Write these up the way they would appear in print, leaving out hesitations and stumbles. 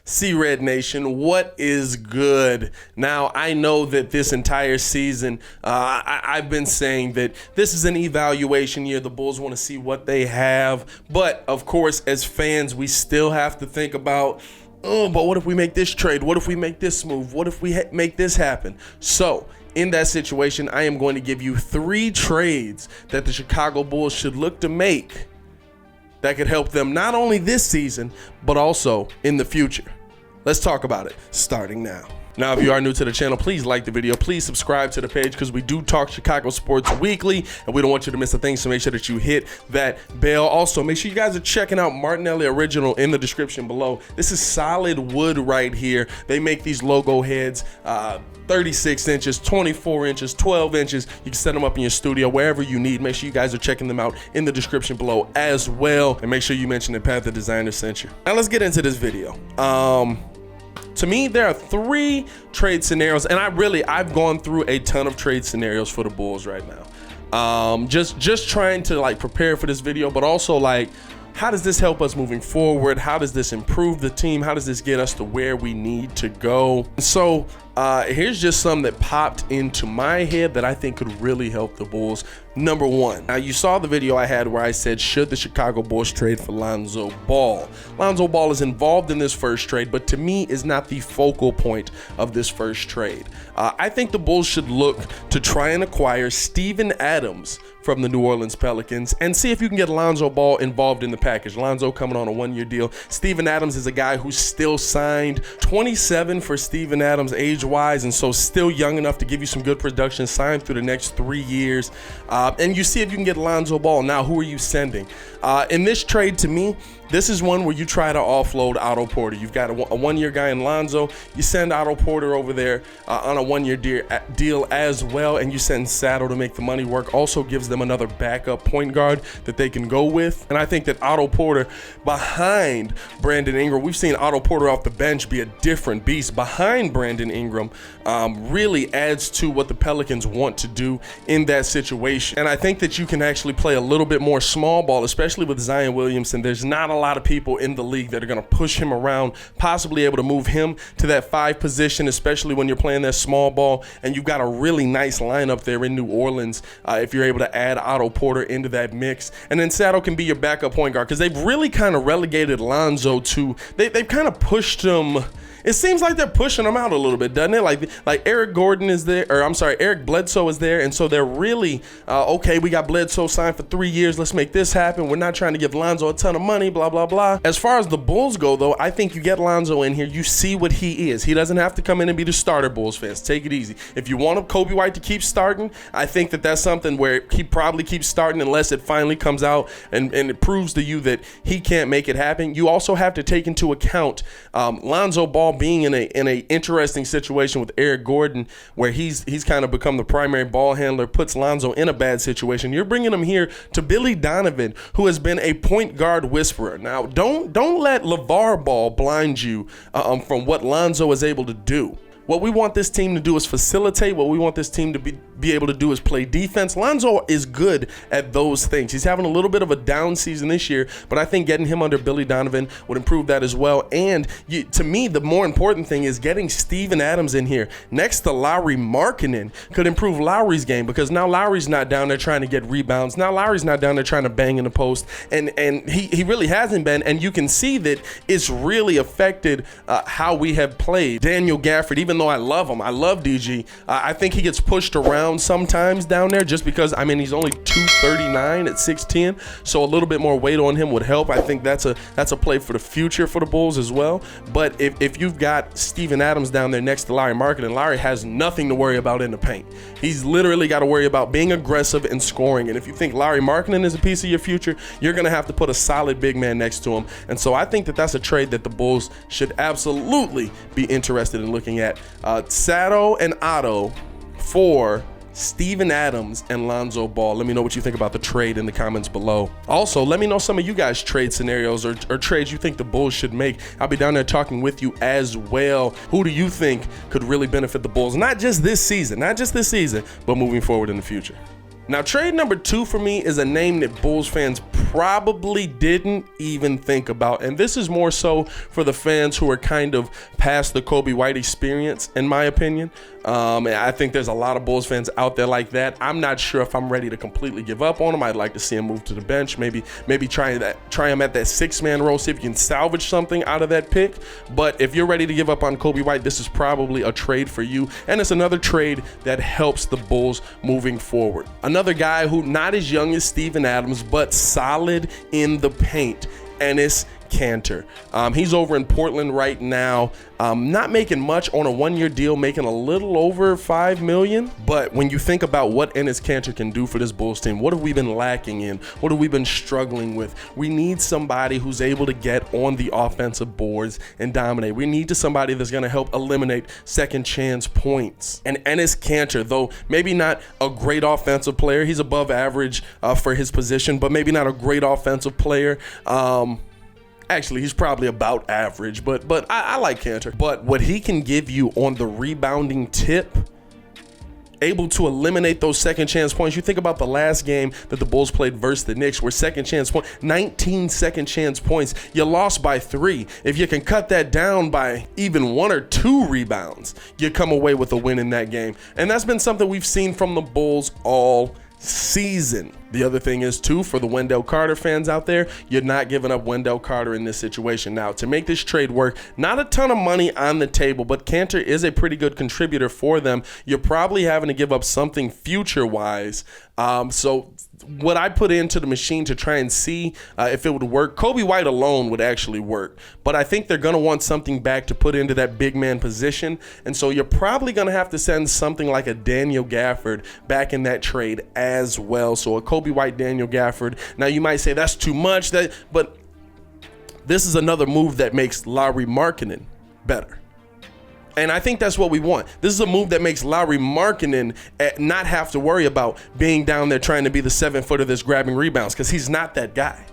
C-Red Nation, what is good? Now, I know that this entire season, I've been saying that this is an evaluation year. The Bulls want to see what they have. But, of course, as fans, we still have to think about, oh, but what if we make this trade? What if we make this move? What if we make this happen? So, in that situation, I am going to give you 3 trades that the Chicago Bulls should look to make that could help them not only this season, but also in the future. Let's talk about it, starting now. Now, if you are new to the channel, please like the video. Please subscribe to the page because we do talk Chicago sports weekly, and we don't want you to miss a thing, so make sure that you hit that bell. Also, make sure you guys are checking out Martinelli Original in the description below. This is solid wood right here. They make these logo heads 36 inches, 24 inches, 12 inches. You can set them up in your studio, wherever you need. Make sure you guys are checking them out in the description below as well. And make sure you mention that Pat the Designer sent you. Now, let's get into this video. To me, there are 3 trade scenarios, and I've gone through a ton of trade scenarios for the Bulls right now. Just trying to like prepare for this video, but also like, how does this help us moving forward? How does this improve the team? How does this get us to where we need to go? So here's just some that popped into my head that I think could really help the Bulls. Number 1, now you saw the video I had where I said, should the Chicago Bulls trade for Lonzo Ball? Lonzo Ball is involved in this first trade, but to me is not the focal point of this first trade. I think the Bulls should look to try and acquire Steven Adams from the New Orleans Pelicans and see if you can get Lonzo Ball involved in the package. Lonzo coming on a 1-year deal. Steven Adams is a guy who's still signed, 27 for Steven Adams age-wise, and so still young enough to give you some good production, signed through the next 3 years. And you see if you can get Lonzo Ball. Now, who are you sending? In this trade, to me, this is one where you try to offload Otto Porter. You've got a 1-year guy in Lonzo. You send Otto Porter over there on a 1-year deal as well, and you send Saddle to make the money work. Also gives them another backup point guard that they can go with. And I think that Otto Porter behind Brandon Ingram, we've seen Otto Porter off the bench be a different beast behind Brandon Ingram, really adds to what the Pelicans want to do in that situation. And I think that you can actually play a little bit more small ball, especially with Zion Williamson. There's not a lot of people in the league that are going to push him around, possibly able to move him to that 5 position, especially when you're playing that small ball. And you've got a really nice lineup there in New Orleans if you're able to add Otto Porter into that mix. And then Saddle can be your backup point guard because they've really kind of relegated Lonzo to, they've kind of pushed him. It seems like they're pushing him out a little bit, doesn't it? Like Eric Gordon is there, or I'm sorry, Eric Bledsoe is there, and so they're really, okay, we got Bledsoe signed for 3 years, let's make this happen. We're not trying to give Lonzo a ton of money, blah, blah, blah. As far as the Bulls go, though, I think you get Lonzo in here, you see what he is. He doesn't have to come in and be the starter, Bulls fans. Take it easy. If you want Kobe White to keep starting, I think that that's something where he probably keeps starting unless it finally comes out and it proves to you that he can't make it happen. You also have to take into account Lonzo Ball being in a interesting situation with Eric Gordon, where he's kind of become the primary ball handler, puts Lonzo in a bad situation. You're bringing him here to Billy Donovan, who has been a point guard whisperer. Now, don't let LeVar Ball blind you from what Lonzo is able to do. What we want this team to do is facilitate. What we want this team to be able to do is play defense. Lonzo is good at those things. He's having a little bit of a down season this year, but I think getting him under Billy Donovan would improve that as well. And to me, the more important thing is getting Steven Adams in here next to Lauri Markkanen could improve Lauri's game, because now Lauri's not down there trying to get rebounds. Now Lauri's not down there trying to bang in the post, and he really hasn't been. And you can see that it's really affected how we have played. Daniel Gafford, even though I love him, I love DG, I think he gets pushed around sometimes down there just because, I mean, he's only 239 at 6'10", so a little bit more weight on him would help. I think that's a play for the future for the Bulls as well. But if you've got Steven Adams down there next to Lauri Markkanen, Lauri has nothing to worry about in the paint. He's literally got to worry about being aggressive and scoring. And if you think Lauri Markkanen is a piece of your future, you're going to have to put a solid big man next to him. And so I think that that's a trade that the Bulls should absolutely be interested in looking at. Sato and Otto for Steven Adams and Lonzo Ball. Let me know what you think about the trade in the comments below. Also, let me know some of you guys' trade scenarios or trades you think the Bulls should make. I'll be down there talking with you as well. Who do you think could really benefit the Bulls? Not just this season, but moving forward in the future. Now, trade number 2 for me is a name that Bulls fans probably didn't even think about. And this is more so for the fans who are kind of past the Kobe White experience, in my opinion. And I think there's a lot of Bulls fans out there like that. I'm not sure if I'm ready to completely give up on him. I'd like to see him move to the bench. Maybe try him at that 6-man role, see if you can salvage something out of that pick. But if you're ready to give up on Kobe White, this is probably a trade for you. And it's another trade that helps the Bulls moving forward. Another guy who not as young as Steven Adams, but solid in the paint, Enes Kanter. He's over in Portland right now, not making much on a 1-year deal, making a little over $5 million. But when you think about what Enes Kanter can do for this Bulls team, what have we been lacking in? What have we been struggling with? We need somebody who's able to get on the offensive boards and dominate. We need somebody that's going to help eliminate second chance points. And Enes Kanter, though maybe not a great offensive player, he's above average for his position, but maybe not a great offensive player. Actually, he's probably about average, but I like Kanter. But what he can give you on the rebounding tip, able to eliminate those second chance points. You think about the last game that the Bulls played versus the Knicks, where second chance point, 19 second chance points. You lost by 3. If you can cut that down by even 1 or 2 rebounds, you come away with a win in that game. And that's been something we've seen from the Bulls all season. The other thing is, too, for the Wendell Carter fans out there, you're not giving up Wendell Carter in this situation. Now, to make this trade work, not a ton of money on the table, but Kanter is a pretty good contributor for them. You're probably having to give up something future-wise. So what I put into the machine to try and see if it would work, Kobe White alone would actually work. But I think they're going to want something back to put into that big man position. And so you're probably going to have to send something like a Daniel Gafford back in that trade as well. So a Kobe White, Daniel Gafford. Now you might say that's too much, but this is another move that makes Lauri Markkanen better. And I think that's what we want. This is a move that makes Lauri Markkanen not have to worry about being down there trying to be the 7-footer that's grabbing rebounds, because he's not that guy.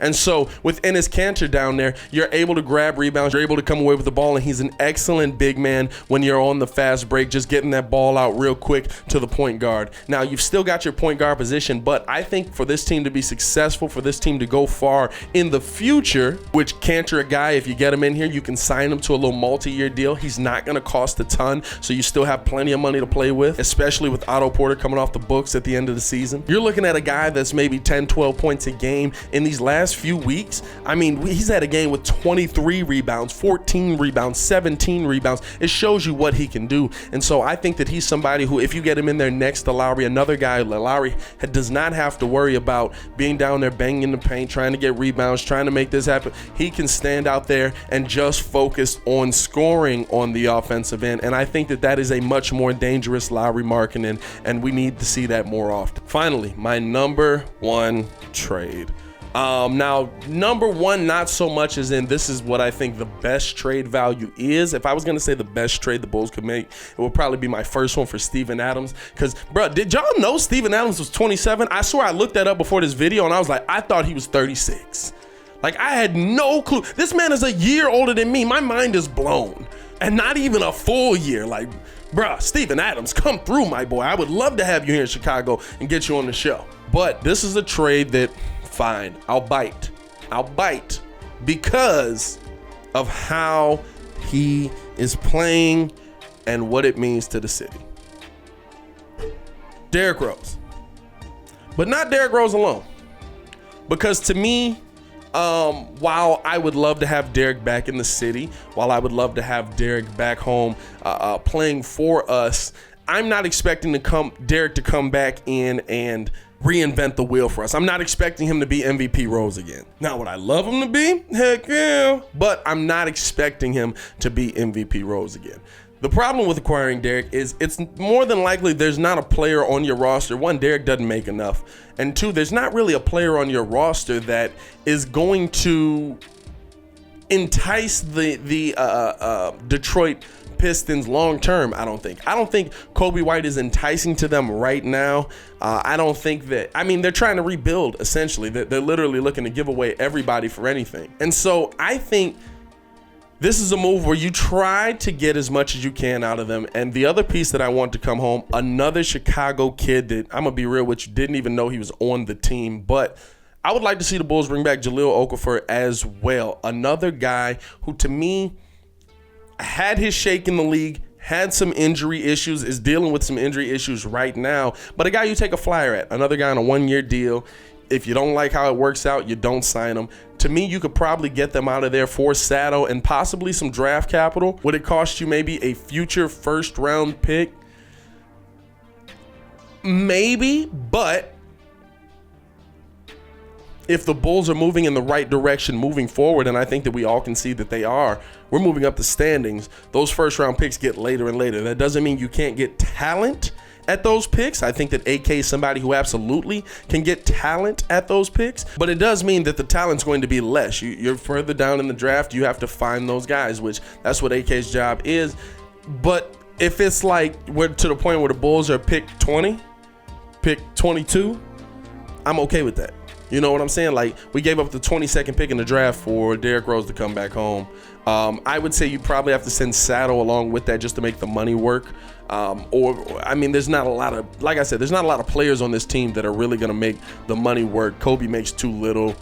And so with Enes Kanter down there, you're able to grab rebounds, you're able to come away with the ball, and he's an excellent big man when you're on the fast break, just getting that ball out real quick to the point guard. Now, you've still got your point guard position, but I think for this team to be successful, for this team to go far in the future, which Kanter, a guy, if you get him in here, you can sign him to a little multi-year deal. He's not going to cost a ton, so you still have plenty of money to play with, especially with Otto Porter coming off the books at the end of the season. You're looking at a guy that's maybe 10, 12 points a game in these last few weeks. I mean, he's had a game with 23 rebounds, 14 rebounds, 17 rebounds. It shows you what he can do. And so I think that he's somebody who, if you get him in there next to Lauri, another guy, Lauri does not have to worry about being down there banging in the paint, trying to get rebounds, trying to make this happen. He can stand out there and just focus on scoring on the offensive end. And I think that that is a much more dangerous Lauri Markkanen, and we need to see that more often. Finally, my number 1 trade. Now, number 1, not so much as in this is what I think the best trade value is. If I was going to say the best trade the Bulls could make, it would probably be my first one for Steven Adams. Because, bro, did y'all know Steven Adams was 27? I swear I looked that up before this video, and I was like, I thought he was 36. Like, I had no clue. This man is a year older than me. My mind is blown. And not even a full year. Like, bruh, Steven Adams, come through, my boy. I would love to have you here in Chicago and get you on the show. But this is a trade that, fine, I'll bite because of how he is playing and what it means to the city. Derrick Rose. But not Derrick Rose alone. Because to me, while I would love to have Derrick back in the city, while I would love to have Derrick back home playing for us, I'm not expecting Derrick to come back in and reinvent the wheel for us. I'm not expecting him to be MVP Rose again. Now, would I love him to be? Heck yeah. But I'm not expecting him to be MVP Rose again. The problem with acquiring Derrick is it's more than likely there's not a player on your roster. 1, Derrick doesn't make enough. And 2, there's not really a player on your roster that is going to entice the Detroit Pistons long term. I don't think Kobe White is enticing to them right now. I don't think that, I mean, they're trying to rebuild essentially. They're literally looking to give away everybody for anything. And so I think This is a move where you try to get as much as you can out of them. And the other piece that I want to come home, another Chicago kid that I'm going to be real with you, didn't even know he was on the team. But I would like to see the Bulls bring back Jahlil Okafor as well. Another guy who, to me, had his shake in the league, had some injury issues, is dealing with some injury issues right now. But a guy you take a flyer at, another guy on a one-year deal. If you don't like how it works out, you don't sign them. To me, you could probably get them out of there for Sato and possibly some draft capital. Would it cost you maybe a future first-round pick? Maybe, but if the Bulls are moving in the right direction moving forward, and I think that we all can see that they are, we're moving up the standings, those first-round picks get later and later. That doesn't mean you can't get talent at those picks. I think that AK is somebody who absolutely can get talent at those picks, but it does mean that the talent's going to be less. You're further down in the draft, you have to find those guys, which that's what AK's job is. But if it's like we're to the point where the Bulls are pick 20, pick 22, I'm okay with that. You know what I'm saying? Like, we gave up the 22nd pick in the draft for Derrick Rose to come back home. I would say you probably have to send Sato along with that just to make the money work. There's not a lot of, like I said, there's not a lot of players on this team that are really going to make the money work. Kobe makes too little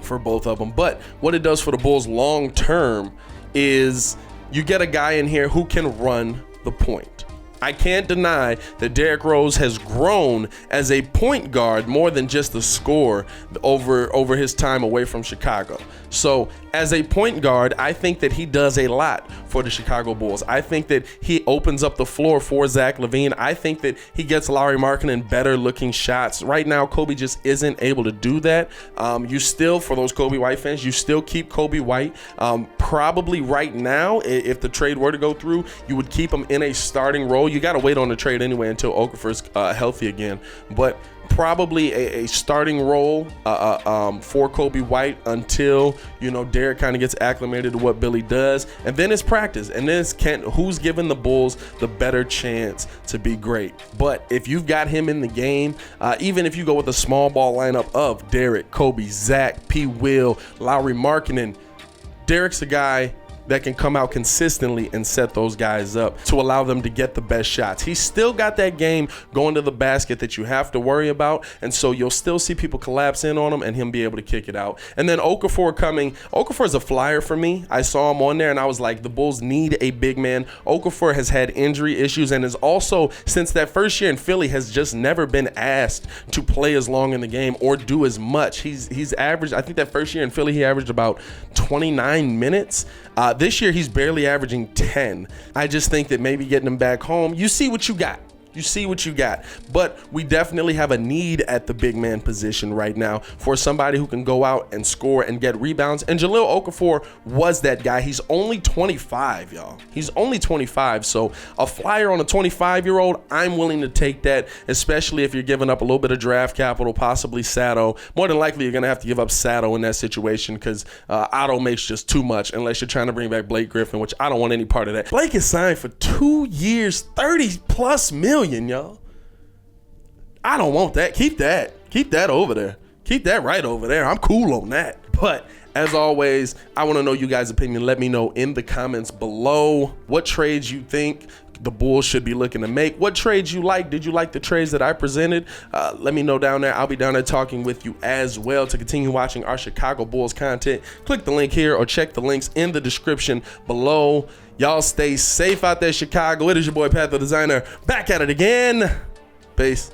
for both of them. But what it does for the Bulls long term is you get a guy in here who can run the point. I can't deny that Derrick Rose has grown as a point guard more than just a scorer over his time away from Chicago. So as a point guard, I think that he does a lot for the Chicago Bulls. I think that he opens up the floor for Zach LaVine. I think that he gets Lauri Markkanen better looking shots. Right now, Kobe just isn't able to do that. You still, for those Kobe White fans, you still keep Kobe White. Probably right now, if the trade were to go through, you would keep him in a starting role. You got to wait on the trade anyway until Okafor's healthy again. But probably a starting role for Kobe White until, Derrick kind of gets acclimated to what Billy does. And then it's practice. And then it's who's giving the Bulls the better chance to be great. But if you've got him in the game, even if you go with a small ball lineup of Derrick, Kobe, Zach, P. Will, Lauri Markkanen, Derrick's a guy that can come out consistently and set those guys up to allow them to get the best shots. He's still got that game going to the basket that you have to worry about, and so you'll still see people collapse in on him and him be able to kick it out. And then Okafor is a flyer for me. I saw him on there and I was like, the Bulls need a big man. Okafor has had injury issues and is also, since that first year in Philly, has just never been asked to play as long in the game or do as much. He's averaged, I think that first year in Philly, he averaged about 29 minutes. This year, he's barely averaging 10. I just think that maybe getting him back home, you see what you got. You see what you got. But we definitely have a need at the big man position right now for somebody who can go out and score and get rebounds. And Jahlil Okafor was that guy. He's only 25, y'all. He's only 25. So a flyer on a 25-year-old, I'm willing to take that, especially if you're giving up a little bit of draft capital, possibly Sato. More than likely, you're going to have to give up Sato in that situation because Otto makes just too much unless you're trying to bring back Blake Griffin, which I don't want any part of that. Blake is signed for 2 years, $30+ million. Y'all, I don't want that. Keep that over there. Keep that right over there. I'm cool on that. But as always, I want to know you guys' opinion. Let me know in the comments below what trades you think the Bulls should be looking to make. What trades you like? Did you like the trades that I presented? Let me know down there. I'll be down there talking with you as well. To continue watching our Chicago Bulls content, click the link here or check the links in the description below. Y'all stay safe out there, Chicago. It is your boy, Pat the Designer, back at it again. Peace.